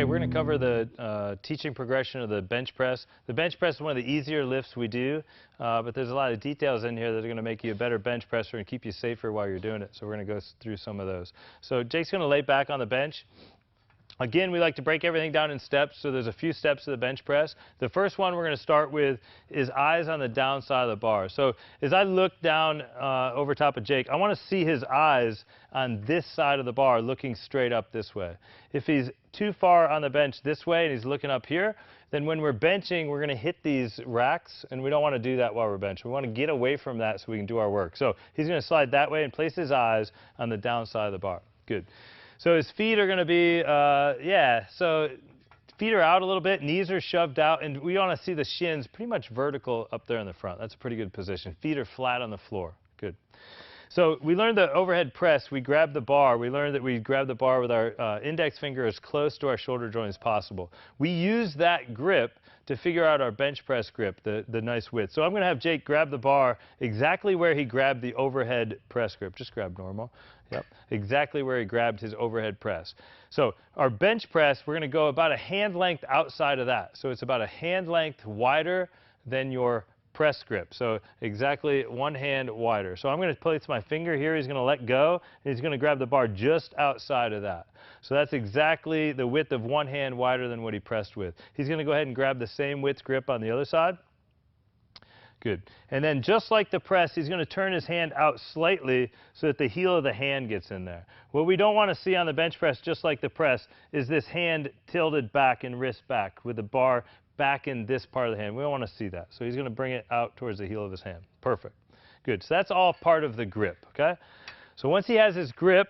Okay, we're going to cover the teaching progression of the bench press. The bench press is one of the easier lifts we do, but there's a lot of details in here that are going to make you a better bench presser and keep you safer while you're doing it. So we're going to go through some of those. So Jake's going to lay back on the bench. Again, we like to break everything down in steps, so there's a few steps to the bench press. The first one we're going to start with is eyes on the down side of the bar. So as I look down over top of Jake, I want to see his eyes on this side of the bar looking straight up this way. If he's too far on the bench this way and he's looking up here, then when we're benching, we're going to hit these racks, and we don't want to do that while we're benching. We want to get away from that so we can do our work. So he's going to slide that way and place his eyes on the down side of the bar. Good. So his feet are going to be, so feet are out a little bit, knees are shoved out, and we want to see the shins pretty much vertical up there in the front. That's a pretty good position. Feet are flat on the floor. Good. So we learned the overhead press. We grabbed the bar. We learned that we grab the bar with our index finger as close to our shoulder joint as possible. We use that grip to figure out our bench press grip, the nice width. So I'm going to have Jake grab the bar exactly where he grabbed the overhead press grip. Just grab normal. Yep, exactly where he grabbed his overhead press. So our bench press, we're going to go about a hand length outside of that. So it's about a hand length wider than your press grip. So exactly one hand wider. So I'm going to place my finger here. He's going to let go, and he's going to grab the bar just outside of that. So that's exactly the width of one hand wider than what he pressed with. He's going to go ahead and grab the same width grip on the other side. Good. And then just like the press, he's going to turn his hand out slightly so that the heel of the hand gets in there. What we don't want to see on the bench press, just like the press, is this hand tilted back and wrist back with the bar back in this part of the hand. We don't want to see that. So he's going to bring it out towards the heel of his hand. Perfect. Good. So that's all part of the grip, okay? So once he has his grip,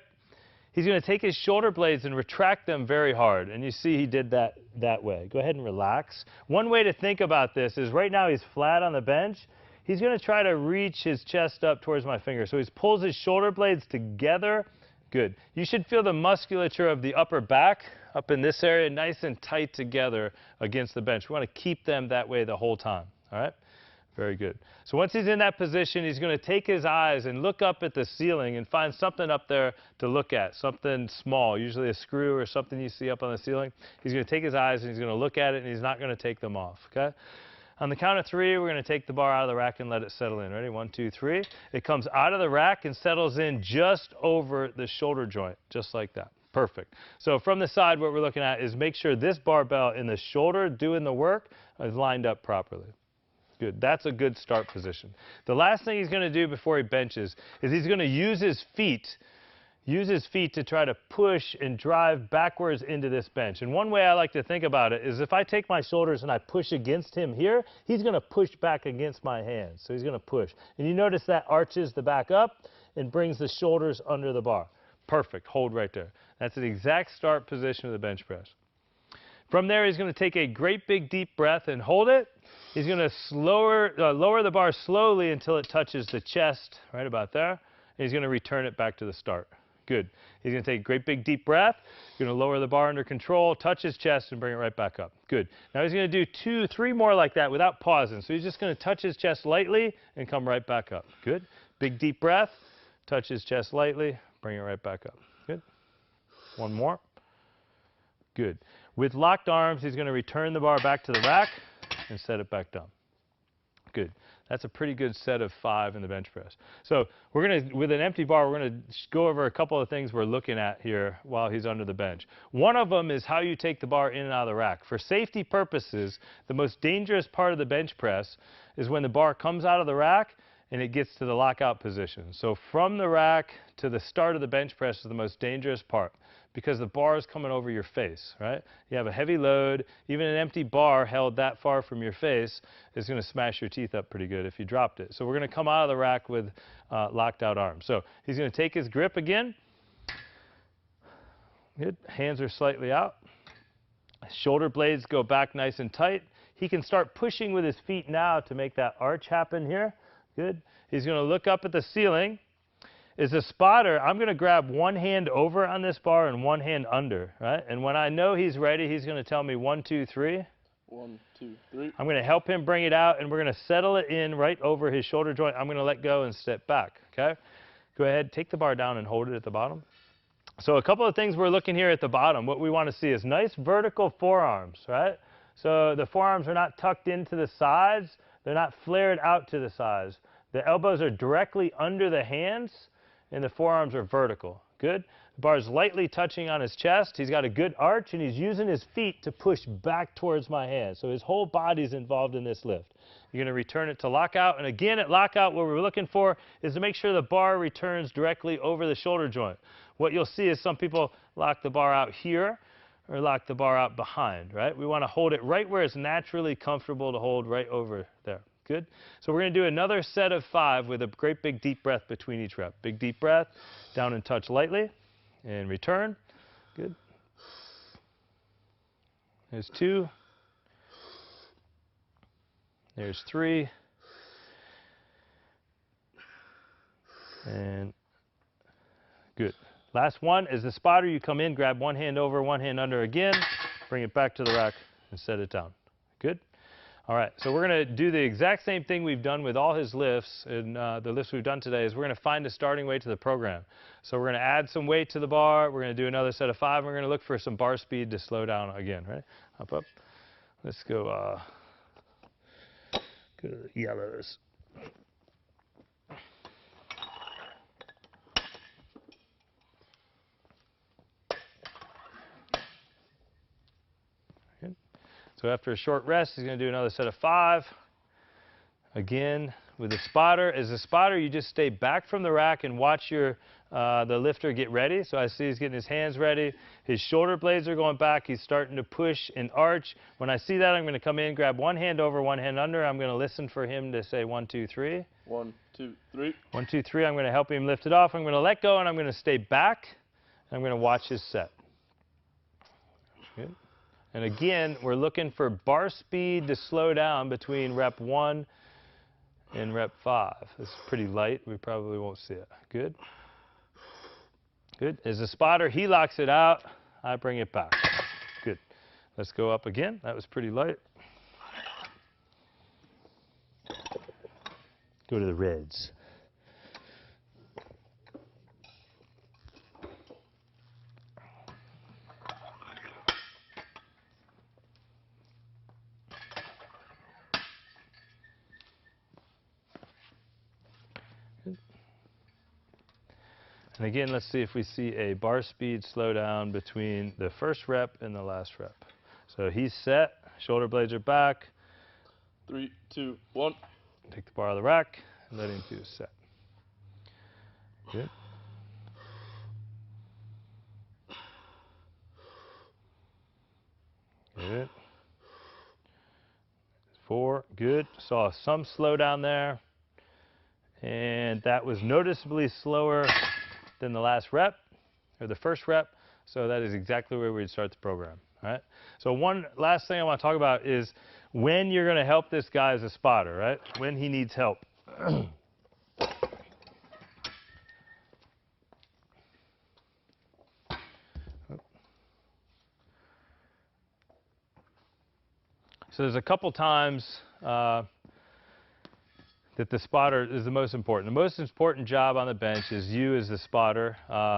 he's going to take his shoulder blades and retract them very hard. And you see he did that way. Go ahead and relax. One way to think about this is right now he's flat on the bench. He's going to try to reach his chest up towards my finger. So he pulls his shoulder blades together. Good. You should feel the musculature of the upper back up in this area nice and tight together against the bench. We want to keep them that way the whole time. All right? Very good. So once he's in that position, he's going to take his eyes and look up at the ceiling and find something up there to look at, something small, usually a screw or something you see up on the ceiling. He's going to take his eyes and he's going to look at it, and he's not going to take them off, okay? On the count of 3, we're going to take the bar out of the rack and let it settle in. Ready? 1, 2, 3. It comes out of the rack and settles in just over the shoulder joint, just like that. Perfect. So from the side, what we're looking at is make sure this barbell in the shoulder doing the work is lined up properly. Good. That's a good start position. The last thing he's going to do before he benches is he's going to use his feet to try to push and drive backwards into this bench. And one way I like to think about it is if I take my shoulders and I push against him here, he's going to push back against my hands. So he's going to push. And you notice that arches the back up and brings the shoulders under the bar. Perfect. Hold right there. That's an exact start position of the bench press. From there, he's going to take a great big deep breath and hold it. He's going to lower the bar slowly until it touches the chest, right about there. And he's going to return it back to the start. Good. He's going to take a great big deep breath. He's going to lower the bar under control, touch his chest, and bring it right back up. Good. Now he's going to do 2, 3 more like that without pausing. So he's just going to touch his chest lightly and come right back up. Good. Big deep breath, touch his chest lightly, bring it right back up. Good. 1 more. Good. With locked arms, he's going to return the bar back to the rack and set it back down. Good. That's a pretty good set of 5 in the bench press. So we're going to, with an empty bar, we're going to go over a couple of things we're looking at here while he's under the bench. One of them is how you take the bar in and out of the rack. For safety purposes, the most dangerous part of the bench press is when the bar comes out of the rack and it gets to the lockout position. So from the rack to the start of the bench press is the most dangerous part, because the bar is coming over your face, right? You have a heavy load. Even an empty bar held that far from your face is going to smash your teeth up pretty good if you dropped it. So we're going to come out of the rack with locked out arms. So he's going to take his grip again. Good. Hands are slightly out. Shoulder blades go back nice and tight. He can start pushing with his feet now to make that arch happen here. Good. He's going to look up at the ceiling. As a spotter, I'm going to grab one hand over on this bar and one hand under, right? And when I know he's ready, he's going to tell me 1, 2, 3. 1, 2, 3. I'm going to help him bring it out, and we're going to settle it in right over his shoulder joint. I'm going to let go and step back, okay? Go ahead, take the bar down and hold it at the bottom. So a couple of things we're looking here at the bottom. What we want to see is nice vertical forearms, right? So the forearms are not tucked into the sides. They're not flared out to the sides. The elbows are directly under the hands, and the forearms are vertical. Good. The bar is lightly touching on his chest. He's got a good arch, and he's using his feet to push back towards my hands. So his whole body's involved in this lift. You're going to return it to lockout. And again, at lockout, what we're looking for is to make sure the bar returns directly over the shoulder joint. What you'll see is some people lock the bar out here or lock the bar out behind, right? We want to hold it right where it's naturally comfortable to hold, right over there. Good. So we're going to do another set of 5 with a great big deep breath between each rep. Big deep breath, down and touch lightly, and return. Good. There's 2. There's 3. And good. Last one is the spotter. You come in, grab one hand over, one hand under again, bring it back to the rack, and set it down. Good? All right, so we're going to do the exact same thing we've done with all his lifts, and the lifts we've done today is we're going to find a starting weight to the program. So we're going to add some weight to the bar. We're going to do another set of 5. And we're going to look for some bar speed to slow down again, right? Up, up. Let's go to the yellows. So after a short rest, he's going to do another set of 5. Again, with the spotter. As a spotter, you just stay back from the rack and watch the lifter get ready. So I see he's getting his hands ready. His shoulder blades are going back. He's starting to push and arch. When I see that, I'm going to come in, grab one hand over, one hand under. I'm going to listen for him to say 1, 2, 3. 1, 2, 3. 1, 2, 3. I'm going to help him lift it off. I'm going to let go, and I'm going to stay back. And I'm going to watch his set. Good. And again, we're looking for bar speed to slow down between rep 1 and rep 5. It's pretty light. We probably won't see it. Good. Good. As a spotter, he locks it out. I bring it back. Good. Let's go up again. That was pretty light. Go to the reds. And again, let's see if we see a bar speed slow down between the first rep and the last rep. So he's set, shoulder blades are back. 3, 2, 1. Take the bar out of the rack and let him do a set. Good. Good. 4, good. Saw some slowdown there. And that was noticeably slower than the last rep, or the first rep, so that is exactly where we'd start the program, all right? So one last thing I want to talk about is when you're going to help this guy as a spotter, right? When he needs help. So there's a couple times that the spotter is the most important. The most important job on the bench is you as the spotter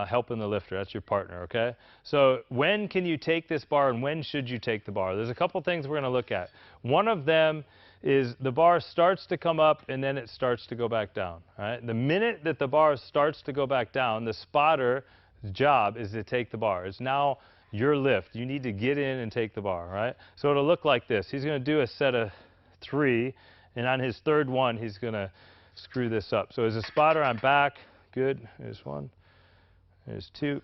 helping the lifter. That's your partner, okay? So when can you take this bar and when should you take the bar? There's a couple things we're going to look at. One of them is the bar starts to come up and then it starts to go back down, all right? The minute that the bar starts to go back down, the spotter's job is to take the bar. It's now your lift. You need to get in and take the bar, right? So it'll look like this. He's going to do a set of 3. And on his third one, he's going to screw this up. So as a spotter, I'm back. Good. There's 1. There's 2.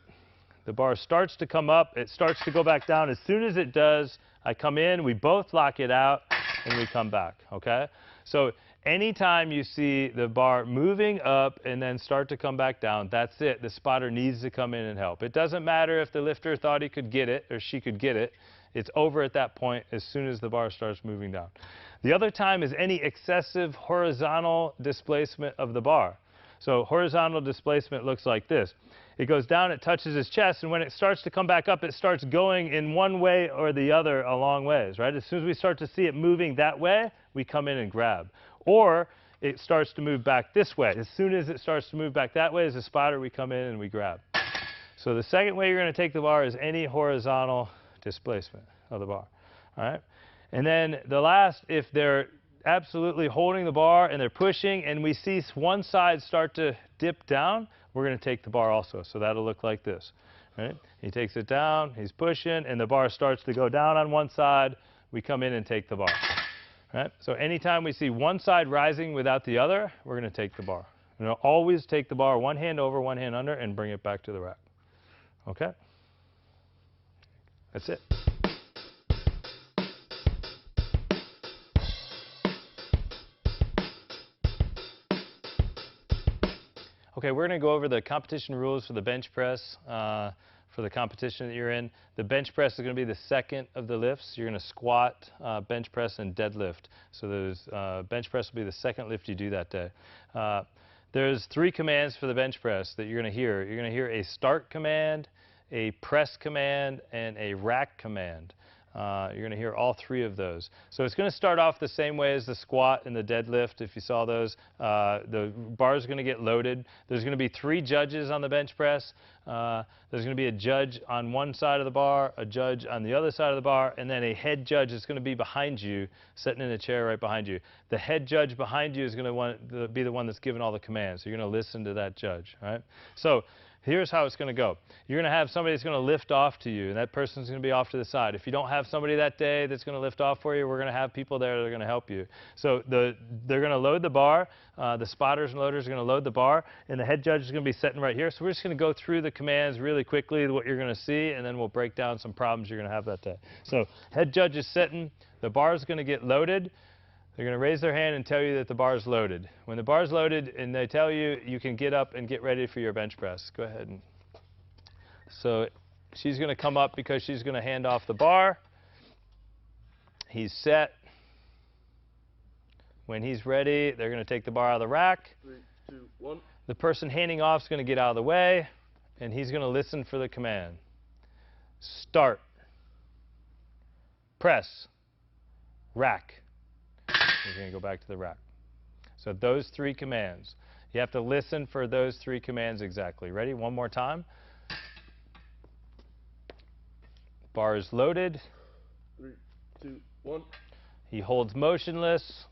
The bar starts to come up. It starts to go back down. As soon as it does, I come in. We both lock it out, and we come back. Okay? So anytime you see the bar moving up and then start to come back down, that's it. The spotter needs to come in and help. It doesn't matter if the lifter thought he could get it or she could get it. It's over at that point as soon as the bar starts moving down. The other time is any excessive horizontal displacement of the bar. So horizontal displacement looks like this. It goes down, it touches his chest, and when it starts to come back up, it starts going in one way or the other a long ways, right? As soon as we start to see it moving that way, we come in and grab. Or it starts to move back this way. As soon as it starts to move back that way, as a spotter, we come in and we grab. So the second way you're going to take the bar is any horizontal displacement of the bar. All right? And then the last, if they're absolutely holding the bar and they're pushing and we see one side start to dip down, we're going to take the bar also. So that'll look like this. Right? He takes it down, he's pushing, and the bar starts to go down on one side. We come in and take the bar. Right? So anytime we see one side rising without the other, we're going to take the bar. And always take the bar one hand over, one hand under, and bring it back to the rack. Okay? That's it. Okay, we're going to go over the competition rules for the bench press for the competition that you're in. The bench press is going to be the second of the lifts. You're going to squat, bench press, and deadlift. So there's, bench press will be the second lift you do that day. There's 3 commands for the bench press that you're going to hear. You're going to hear a start command, a press command, and a rack command. You're going to hear all 3 of those. So it's going to start off the same way as the squat and the deadlift. If you saw those, the bar is going to get loaded. There's going to be 3 judges on the bench press. There's going to be a judge on one side of the bar, a judge on the other side of the bar, and then a head judge is going to be behind you, sitting in a chair right behind you. The head judge behind you is going to be the one that's giving all the commands. So you're going to listen to that judge. All right? So here's how it's going to go. You're going to have somebody that's going to lift off to you, and that person's going to be off to the side. If you don't have somebody that day that's going to lift off for you, we're going to have people there that are going to help you. So they're going to load the bar. The spotters and loaders are going to load the bar, and the head judge is going to be sitting right here. So we're just going to go through the commands really quickly, what you're going to see, and then we'll break down some problems you're going to have that day. So head judge is sitting. The bar is going to get loaded. They're going to raise their hand and tell you that the bar is loaded. When the bar is loaded and they tell you, you can get up and get ready for your bench press. Go ahead. So she's going to come up because she's going to hand off the bar. He's set. When he's ready, they're going to take the bar out of the rack. 3, 2, 1. The person handing off is going to get out of the way, and he's going to listen for the command. Start. Press. Rack. We're going to go back to the rack. So those 3 commands. You have to listen for those 3 commands exactly. Ready? One more time. Bar is loaded. 3, 2, 1. He holds motionless.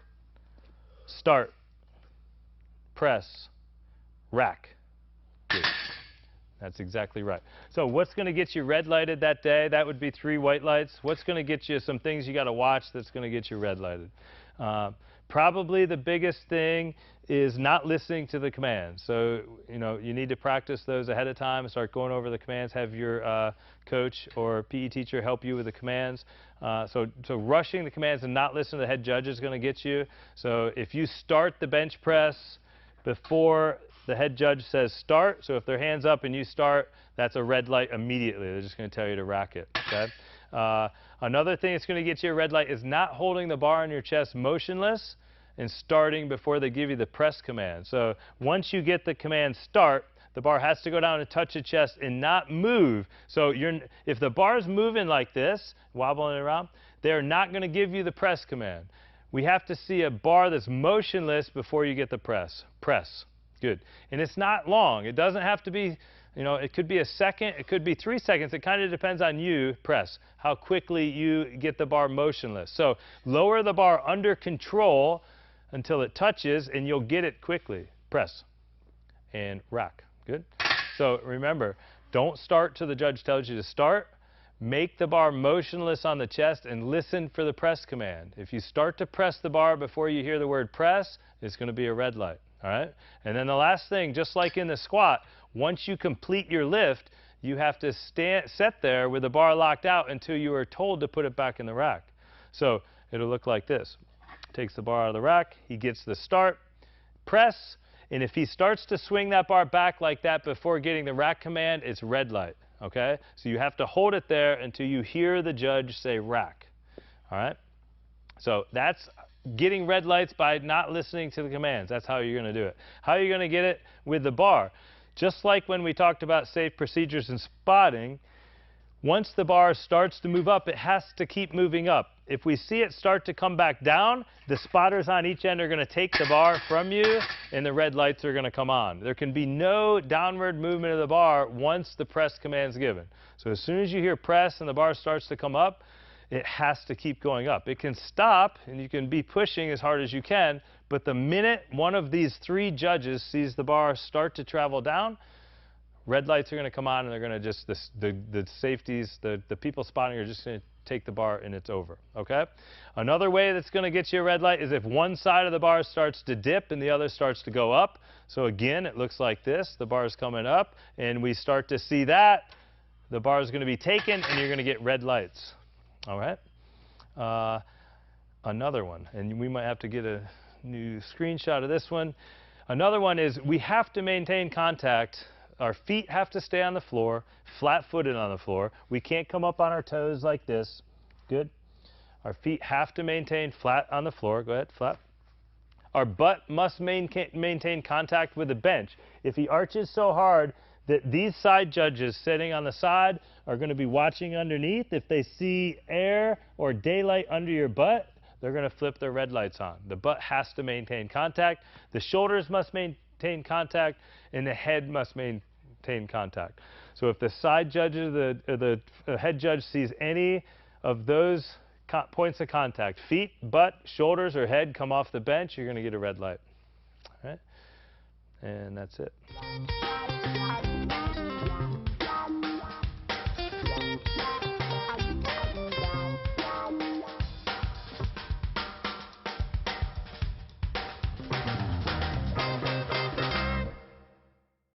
Start. Press. Rack. Good. That's exactly right. So what's going to get you red lighted that day? That would be 3 white lights. What's going to get you some things you got to watch that's going to get you red lighted? Probably the biggest thing is not listening to the commands. So, you need to practice those ahead of time. Start going over the commands. Have your coach or PE teacher help you with the commands. So rushing the commands and not listening to the head judge is going to get you. So if you start the bench press before the head judge says start, so if their hand's up and you start, that's a red light immediately. They're just going to tell you to rack it. Okay? Another thing that's going to get you a red light is not holding the bar on your chest motionless and starting before they give you the press command. So once you get the command start, the bar has to go down and touch the chest and not move. So if the bar's moving like this, wobbling around, they're not going to give you the press command. We have to see a bar that's motionless before you get the press. Press. Good. And it's not long. It doesn't have to be, it could be a second, it could be 3 seconds. It kind of depends on you, press, how quickly you get the bar motionless. So lower the bar under control until it touches, and you'll get it quickly. Press and rack. Good. So remember, don't start till the judge tells you to start. Make the bar motionless on the chest and listen for the press command. If you start to press the bar before you hear the word press, it's going to be a red light. All right? And then the last thing, just like in the squat, once you complete your lift, you have to sit there with the bar locked out until you are told to put it back in the rack. So it'll look like this. Takes the bar out of the rack, he gets the start, press, and if he starts to swing that bar back like that before getting the rack command, it's red light. Okay? So you have to hold it there until you hear the judge say rack. All right? So that's getting red lights by not listening to the commands. That's how you're going to do it. How are you going to get it? With the bar. Just like when we talked about safe procedures and spotting, once the bar starts to move up, it has to keep moving up. If we see it start to come back down, the spotters on each end are going to take the bar from you, and the red lights are going to come on. There can be no downward movement of the bar once the press command is given. So as soon as you hear press and the bar starts to come up, it has to keep going up. It can stop, and you can be pushing as hard as you can, but the minute one of these 3 judges sees the bar start to travel down, red lights are going to come on, and they're going to just, the safeties, the people spotting are just going to take the bar, and it's over, okay? Another way that's going to get you a red light is if one side of the bar starts to dip and the other starts to go up. So again, it looks like this. The bar is coming up, and we start to see that. The bar is going to be taken, and you're going to get red lights, all right? Another one, and we might have to get a new screenshot of this one. Another one is we have to maintain contact. Our feet have to stay on the floor, flat-footed on the floor. We can't come up on our toes like this. Good. Our feet have to maintain flat on the floor. Go ahead, flat. Our butt must maintain contact with the bench. If he arches so hard that these side judges sitting on the side are going to be watching underneath, if they see air or daylight under your butt, they're going to flip their red lights on. The butt has to maintain contact. The shoulders must maintain contact, and the head must maintain contact. So if the side judge or the head judge sees any of those points of contact, feet, butt, shoulders, or head come off the bench, you're going to get a red light. All right? And that's it.